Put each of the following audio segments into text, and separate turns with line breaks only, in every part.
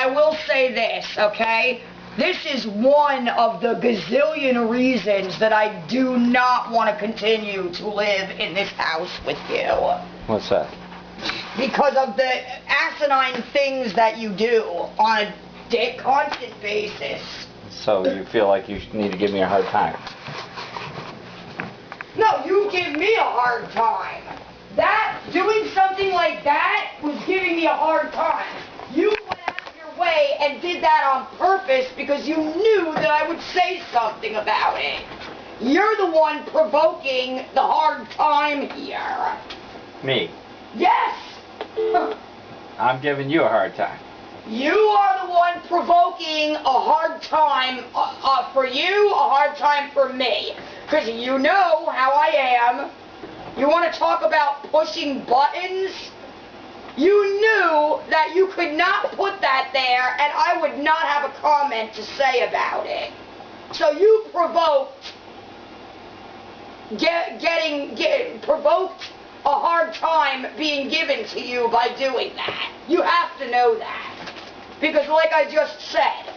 I will say this, okay? This is one of the gazillion reasons that I do not want to continue to live in this house with you.
What's that?
Because of the asinine things that you do on a constant basis.
So you feel like you need to give me a hard time?
No, you give me a hard time. Doing something like that was giving me a hard time. You went out of your way and did that on purpose because you knew that I would say something about it. You're the one provoking the hard time here.
Me?
Yes!
I'm giving you a hard time.
You are the one provoking a hard time for you, a hard time for me. Because you know how I am. You want to talk about pushing buttons? You knew that you could not put that there and I would not have a comment to say about it. So you provoked provoked a hard time being given to you by doing that. You have to know that. Because like I just said,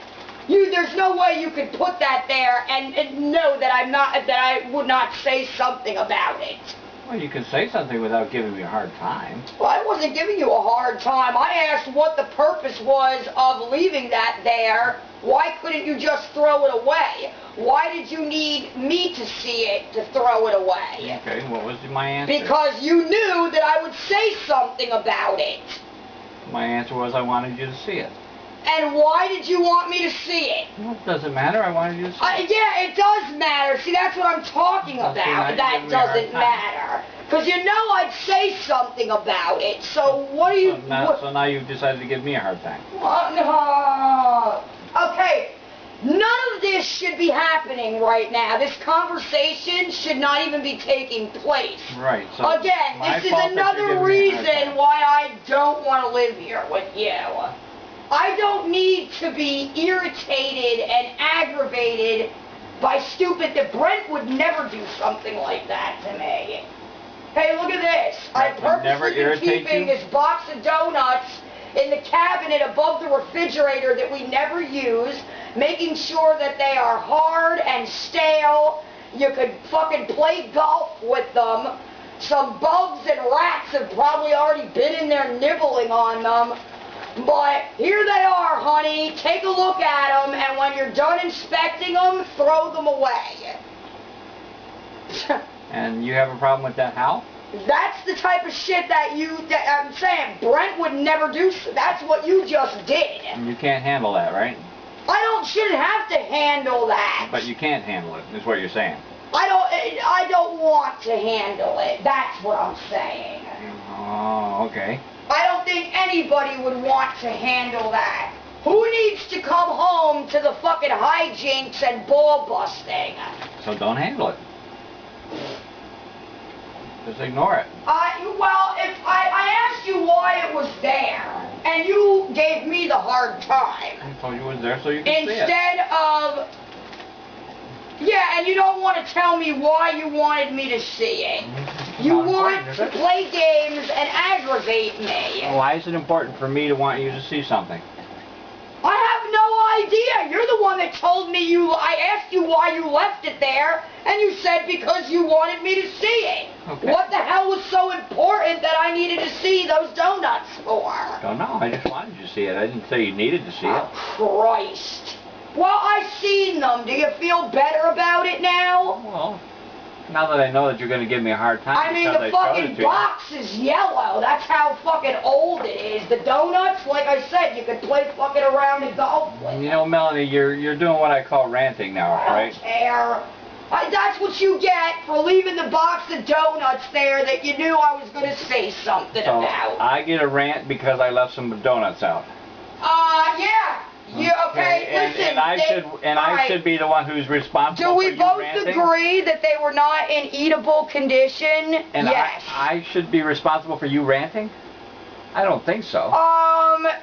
there's no way you could put that there and know that I would not say something about it.
Well, you can say something without giving me a hard time.
Well, I wasn't giving you a hard time. I asked what the purpose was of leaving that there. Why couldn't you just throw it away? Why did you need me to see it to throw it away?
Okay, what was my answer?
Because you knew that I would say something about it.
My answer was I wanted you to see it.
And why did you want me to see it?
Well, it doesn't matter. I wanted you to see it.
Yeah, it does matter. See, that's what I'm talking about. That doesn't matter. Because you know I'd say something about it. So what do you...
So now you've decided to give me a hard time.
No. Okay, none of this should be happening right now. This conversation should not even be taking place.
Right. So
again, this is another reason why I don't want to live here with you. I don't need to be irritated and aggravated by stupid that Brent would never do something like that to me. Hey, look at this. I've purposely been keeping this box of donuts in the cabinet above the refrigerator that we never use, making sure that they are hard and stale. You could fucking play golf with them. Some bugs and rats have probably already been in there nibbling on them. But here they are, honey. Take a look at them, and when you're done inspecting them, throw them away.
And you have a problem with that how?
That's the type of shit that I'm saying, Brent would never do. That's what you just did.
And you can't handle that, right?
Shouldn't have to handle that.
But you can't handle it, is what you're saying.
I don't want to handle it. That's what I'm saying.
Oh, okay.
I don't think anybody would want to handle that. Who needs to come home to the fucking hijinks and ball busting?
So don't handle it. Just ignore it.
Well, if I asked you why it was there, and you gave me the hard time.
I told you it was there so you could see it.
Instead of... Yeah, and you don't want to tell me why you wanted me to see it. You want to play games and aggravate me.
Why is it important for me to want you to see something?
I have no idea. You're the one that told me I asked you why you left it there, and you said because you wanted me to see it.
Okay.
What the hell was so important that I needed to see those donuts for?
Don't know. I just wanted you to see it. I didn't say you needed to see it.
Christ. Well, I've seen them. Do you feel better about it now?
Well, now that I know that you're going to give me a hard time.
I mean, the fucking box is yellow. That's how fucking old it is. The donuts, like I said, you could play fucking around and golf with.
You know, Melanie, you're doing what I call ranting now, right?
I don't care. That's what you get for leaving the box of donuts there that you knew I was going to say something about.
I get a rant because I left some donuts out.
Yeah. Okay, listen.
And I should be the one who's responsible.
Do we both agree that they were not in eatable condition?
And
yes.
I should be responsible for you ranting? I don't think so.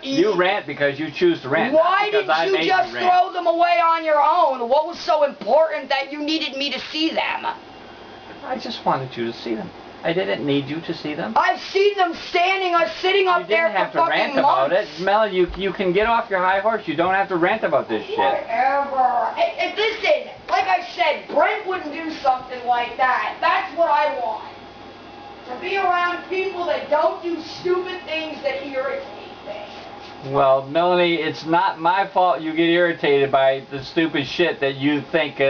You rant because you choose to rant.
Why didn't you just throw them away on your own? What was so important that you needed me to see them?
I just wanted you to see them. I didn't need you to see them.
I've seen them standing or sitting up there for fucking months. You didn't have to rant about it.
Melanie, you can get off your high horse. You don't have to rant about this shit.
Whatever. Listen, like I said, Brent wouldn't do something like that. That's what I want. To be around people that don't do stupid things that irritate me.
Well, Melanie, it's not my fault you get irritated by the stupid shit that you think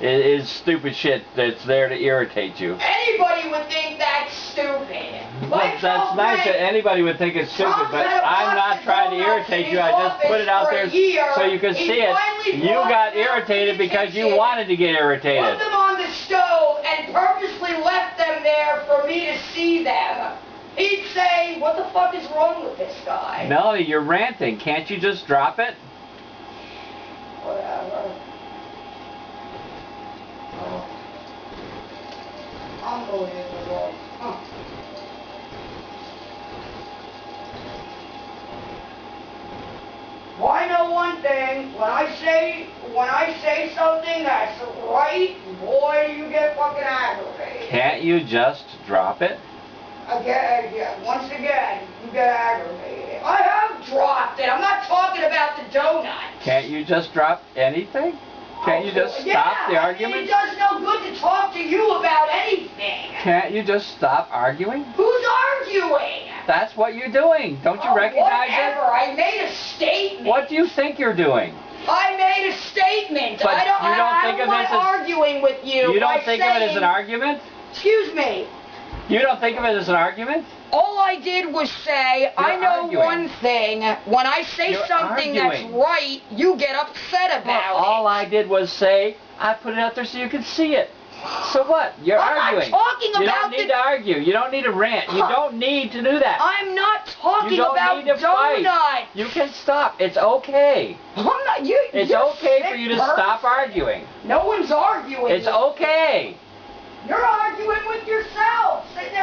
is stupid shit that's there to irritate you.
Anybody would think that's stupid.
Well, that's nice that anybody would think it's stupid, but I'm not trying to irritate you. I just put it out there so you can see it. You got irritated because you wanted to get irritated.
Put them on the stove and purposely left them there for me to see them. He'd say, what the fuck is wrong with this guy?
Melanie, you're ranting. Can't you just drop it?
Whatever. Unbelievable. Huh. Well, I know one thing. When I say something that's right, boy, you get fucking aggravated.
Can't you just drop it?
Again, once again, you get aggravated. I have dropped it. I'm not talking about the donut.
Can't you just drop anything? Can't you just stop the argument?
It does no good to talk to you about anything.
Can't you just stop arguing?
Who's arguing?
That's what you're doing. Don't you recognize
whatever.
it?
I made a statement.
What do you think you're doing?
I made a statement.
But
I'm not arguing with you.
You don't think of it as an argument?
Excuse me.
You don't think of it as an argument?
All I did was say, I know one thing. When I say something that's right, you get upset about it.
All I did was say, I put it out there so you could see it. So what? You're arguing.
I'm not talking about
You don't need to argue. You don't need to rant. You don't need to do that.
I'm not talking about
donuts. Fight. You can stop. It's okay.
I'm not.
It's okay for you to stop arguing.
No one's arguing.
It's okay.
You're arguing with yourself, sitting